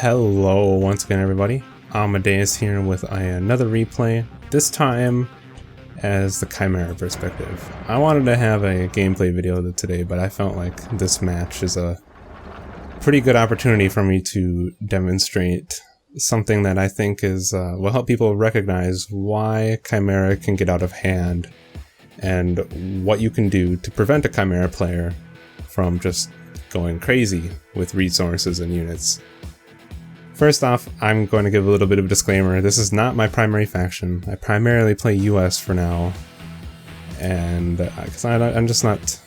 Hello once again everybody, Amadeus here with another replay, this time as the Chimera perspective. I wanted to have a gameplay video today, but I felt like this match is a pretty good opportunity for me to demonstrate something that I think is will help people recognize why Chimera can get out of hand and what you can do to prevent a Chimera player from just going crazy with resources and units. First off, I'm going to give a little bit of a disclaimer. This is not my primary faction. I primarily play US for now, and because I'm just not,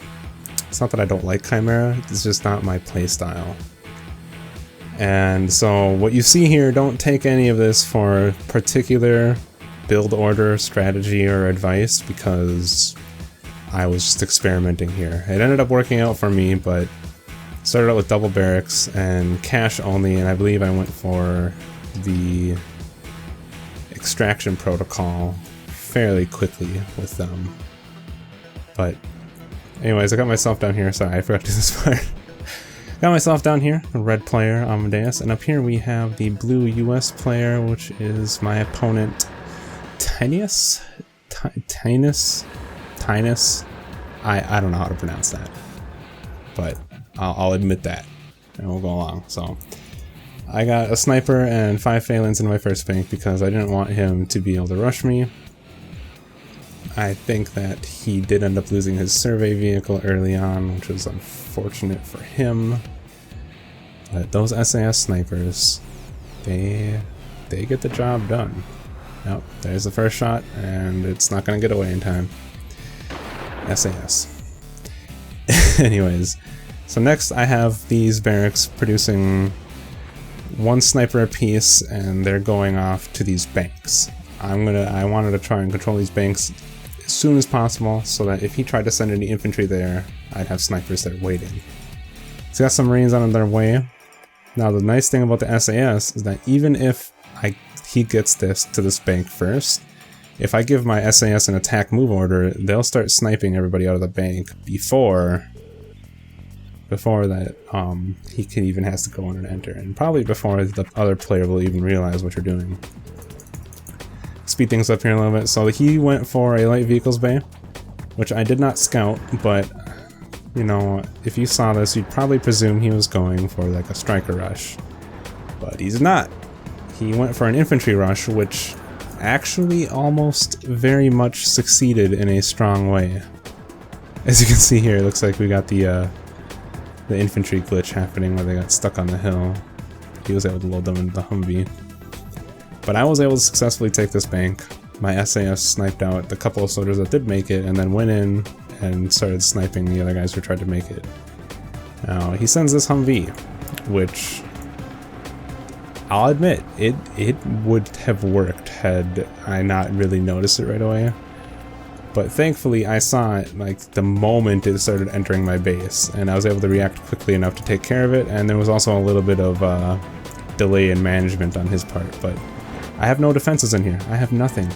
it's not that I don't like Chimera, it's just not my playstyle. And so what you see here, don't take any of this for particular build order, strategy, or advice, because I was just experimenting here. It ended up working out for me, but started out with double barracks and cash only, and I believe I went for the extraction protocol fairly quickly with them. But anyways, I got myself down here. Sorry, I forgot to do this part. Got myself down here, a red player, Amadeus, and up here we have the blue US player, which is my opponent, Tinus? I don't know how to pronounce that, but I'll admit that, and we'll go along. So I got a sniper and 5 phalanx in my first bank because I didn't want him to be able to rush me. I think that he did end up losing his survey vehicle early on, which was unfortunate for him. But those SAS snipers, they get the job done. Yep, there's the first shot, and it's not going to get away in time. SAS. Anyways. So next I have these barracks producing 1 sniper apiece, and they're going off to these banks. I wanted to try and control these banks as soon as possible so that if he tried to send any infantry there, I'd have snipers there waiting. He's got some Marines on their way. Now the nice thing about the SAS is that even if he gets this to this bank first, if I give my SAS an attack move order, they'll start sniping everybody out of the bank before that he even has to go in and enter, and probably before the other player will even realize what you're doing. Speed things up here a little bit. So he went for a light vehicles bay, which I did not scout, but you know, if you saw this, you'd probably presume he was going for like a striker rush, but he's not. He went for an infantry rush, which actually almost very much succeeded in a strong way. As you can see here, it looks like we got the infantry glitch happening where they got stuck on the hill. He was able to load them into the Humvee. But I was able to successfully take this bank. My SAS sniped out the couple of soldiers that did make it, and then went in and started sniping the other guys who tried to make it. Now, he sends this Humvee, which I'll admit, it would have worked had I not really noticed it right away. But thankfully I saw it like the moment it started entering my base, and I was able to react quickly enough to take care of it, and there was also a little bit of delay in management on his part. But I have no defenses in here. I have nothing.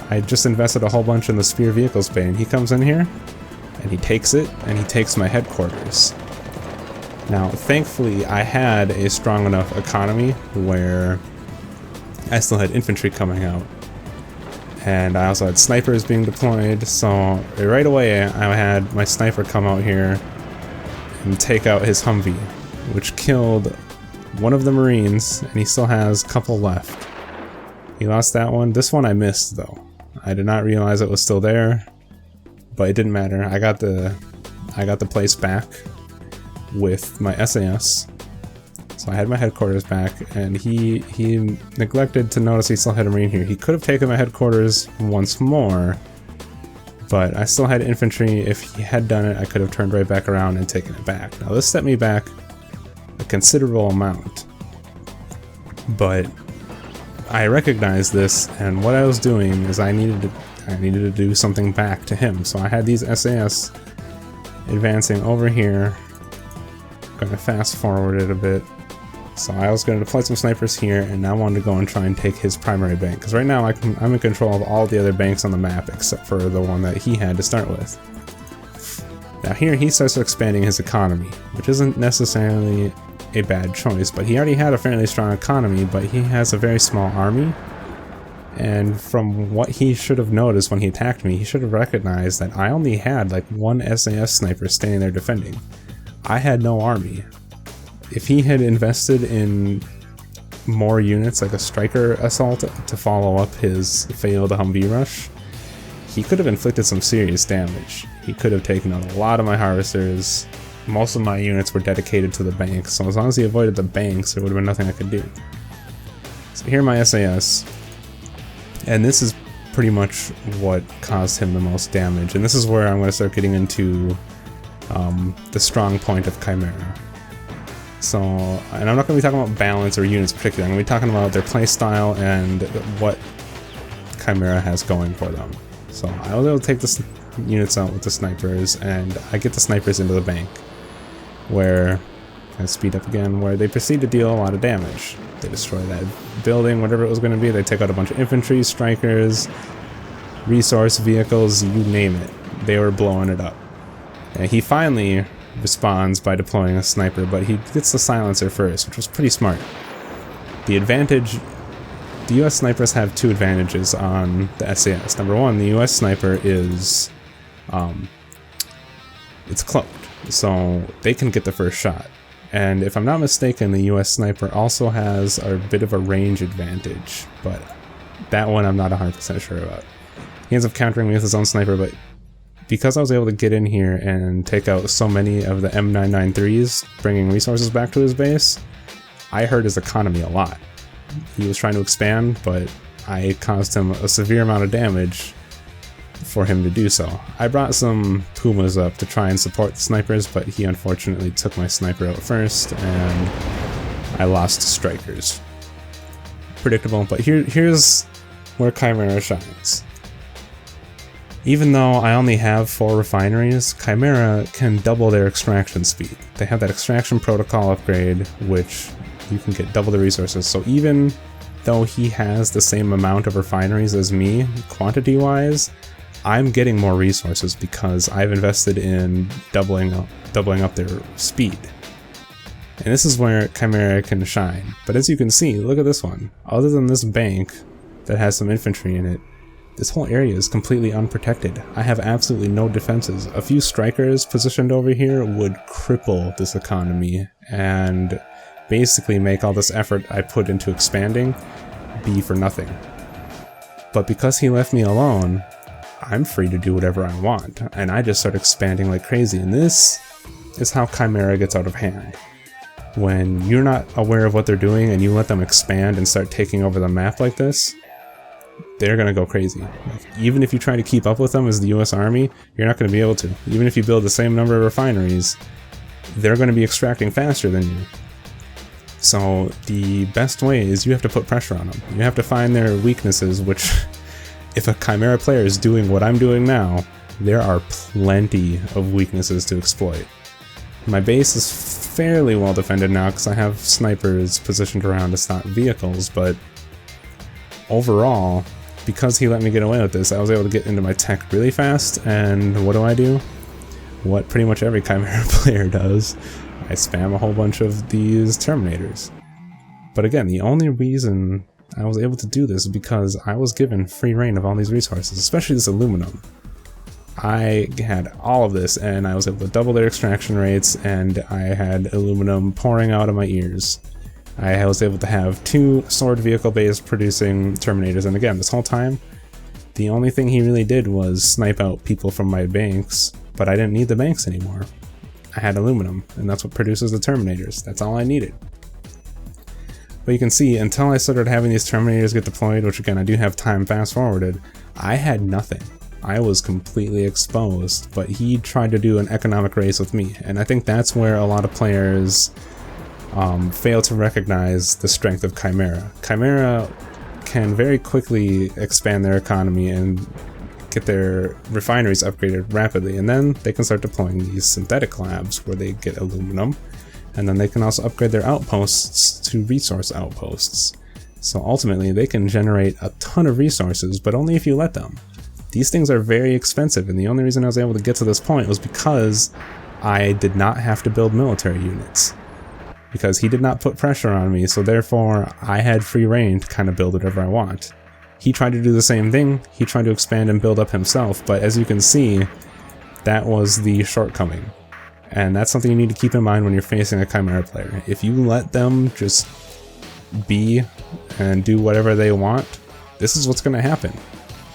I just invested a whole bunch in the spear vehicles bay, and he comes in here and he takes it, and he takes my headquarters. Now thankfully I had a strong enough economy where I still had infantry coming out. And I also had snipers being deployed, so right away I had my sniper come out here and take out his Humvee, which killed one of the Marines, and he still has a couple left. He lost that one. This one I missed though. I did not realize it was still there, but it didn't matter. I got the place back with my SAS. So I had my headquarters back, and he neglected to notice he still had a Marine here. He could have taken my headquarters once more, but I still had infantry. If he had done it, I could have turned right back around and taken it back. Now this set me back a considerable amount, but I recognized this, and what I was doing is I needed to do something back to him. So I had these SAS advancing over here. I'm gonna fast forward it a bit. So I was going to deploy some snipers here, and I wanted to go and try and take his primary bank, because right now I'm in control of all the other banks on the map except for the one that he had to start with. Now here he starts expanding his economy, which isn't necessarily a bad choice, but he already had a fairly strong economy, but he has a very small army. And from what he should have noticed when he attacked me, he should have recognized that I only had like one SAS sniper standing there defending. I had no army. If he had invested in more units, like a striker assault, to follow up his failed Humvee rush, he could have inflicted some serious damage. He could have taken out a lot of my harvesters. Most of my units were dedicated to the banks, so as long as he avoided the banks, there would have been nothing I could do. So here are my SAS. And this is pretty much what caused him the most damage. And this is where I'm going to start getting into the strong point of Chimera. So, and I'm not going to be talking about balance or units particularly. I'm going to be talking about their playstyle and what Chimera has going for them. So I was able to take the units out with the snipers, and I get the snipers into the bank, where I speed up again, where they proceed to deal a lot of damage. They destroy that building, whatever it was going to be. They take out a bunch of infantry, strikers, resource vehicles, you name it. They were blowing it up. And he finally responds by deploying a sniper, but he gets the silencer first, which was pretty smart. The advantage... The US snipers have two advantages on the SAS. Number one, the US sniper is... it's cloaked, so they can get the first shot. And if I'm not mistaken, the US sniper also has a bit of a range advantage, but that one I'm not 100% sure about. He ends up countering me with his own sniper, but because I was able to get in here and take out so many of the M993s, bringing resources back to his base, I hurt his economy a lot. He was trying to expand, but I caused him a severe amount of damage for him to do so. I brought some Pumas up to try and support the snipers, but he unfortunately took my sniper out first, and I lost to strikers. Predictable, but here's where Chimera shines. Even though I only have 4 refineries, Chimera can double their extraction speed. They have that extraction protocol upgrade, which you can get double the resources, so even though he has the same amount of refineries as me, quantity-wise, I'm getting more resources because I've invested in doubling up their speed. And this is where Chimera can shine. But as you can see, look at this one. Other than this bank that has some infantry in it, this whole area is completely unprotected. I have absolutely no defenses. A few strikers positioned over here would cripple this economy and basically make all this effort I put into expanding be for nothing. But because he left me alone, I'm free to do whatever I want, and I just start expanding like crazy, and this is how Chimera gets out of hand. When you're not aware of what they're doing and you let them expand and start taking over the map like this, they're gonna go crazy. Like, even if you try to keep up with them as the US Army, you're not gonna be able to. Even if you build the same number of refineries, they're gonna be extracting faster than you. So the best way is you have to put pressure on them. You have to find their weaknesses, which... If a Chimera player is doing what I'm doing now, there are plenty of weaknesses to exploit. My base is fairly well defended now because I have snipers positioned around to stop vehicles, but overall, because he let me get away with this, I was able to get into my tech really fast, and what do? What pretty much every Chimera player does. I spam a whole bunch of these Terminators. But again, the only reason I was able to do this because I was given free reign of all these resources, especially this aluminum. I had all of this, and I was able to double their extraction rates, and I had aluminum pouring out of my ears. I was able to have 2 sword vehicle bays producing Terminators, and again, this whole time, the only thing he really did was snipe out people from my banks, but I didn't need the banks anymore. I had aluminum, and that's what produces the Terminators. That's all I needed. But you can see, until I started having these Terminators get deployed, which again I do have time fast-forwarded, I had nothing. I was completely exposed, but he tried to do an economic race with me, and I think that's where a lot of players fail to recognize the strength of Chimera. Chimera can very quickly expand their economy and get their refineries upgraded rapidly, and then they can start deploying these synthetic labs where they get aluminum. And then they can also upgrade their outposts to resource outposts. So ultimately, they can generate a ton of resources, but only if you let them. These things are very expensive, and the only reason I was able to get to this point was because I did not have to build military units. because he did not put pressure on me, so therefore I had free reign to kind of build whatever I want. He tried to do the same thing, he tried to expand and build up himself, but as you can see, that was the shortcoming. And that's something you need to keep in mind when you're facing a Chimera player. If you let them just be and do whatever they want, this is what's going to happen.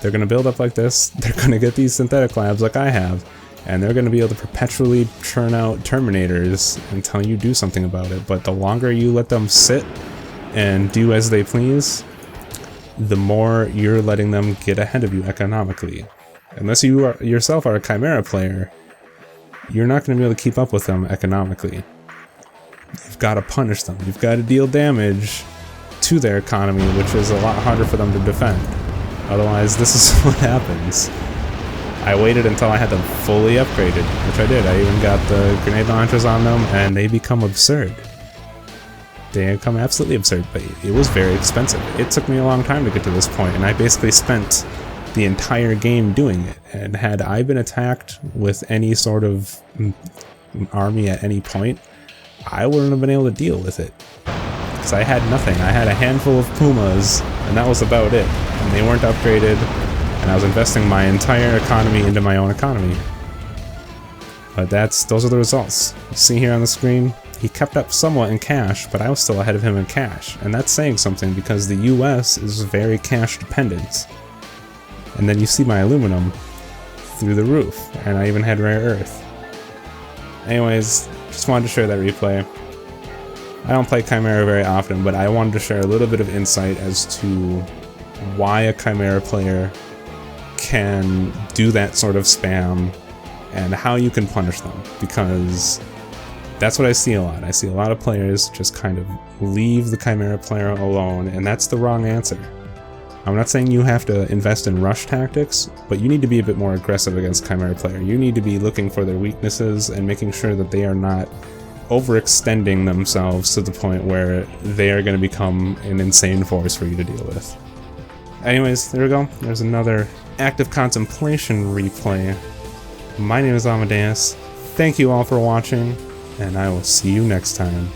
They're going to build up like this, they're going to get these synthetic labs like I have, and they're going to be able to perpetually churn out Terminators until you do something about it. But the longer you let them sit and do as they please, the more you're letting them get ahead of you economically. Unless you yourself are a Chimera player, you're not going to be able to keep up with them economically. You've got to punish them. You've got to deal damage to their economy, which is a lot harder for them to defend. Otherwise, this is what happens. I waited until I had them fully upgraded, which I did. I even got the grenade launchers on them, and they become absurd. They become absolutely absurd, but it was very expensive. It took me a long time to get to this point, and I basically spent the entire game doing it. And had I been attacked with any sort of army at any point, I wouldn't have been able to deal with it. Because I had nothing. I had a handful of Pumas, and that was about it. And they weren't upgraded, and I was investing my entire economy into my own economy. But those are the results. You see here on the screen, he kept up somewhat in cash, but I was still ahead of him in cash. And that's saying something, because the US is very cash dependent. And then you see my aluminum through the roof, and I even had rare earth. Anyways, just wanted to share that replay. I don't play Chimera very often, but I wanted to share a little bit of insight as to why a Chimera player can do that sort of spam and how you can punish them, because that's what I see a lot. I see a lot of players just kind of leave the Chimera player alone, and that's the wrong answer. I'm not saying you have to invest in rush tactics, but you need to be a bit more aggressive against Chimera player. You need to be looking for their weaknesses and making sure that they are not overextending themselves to the point where they are going to become an insane force for you to deal with. Anyways, there we go. There's another Act of Contemplation replay. My name is Amadeus. Thank you all for watching, and I will see you next time.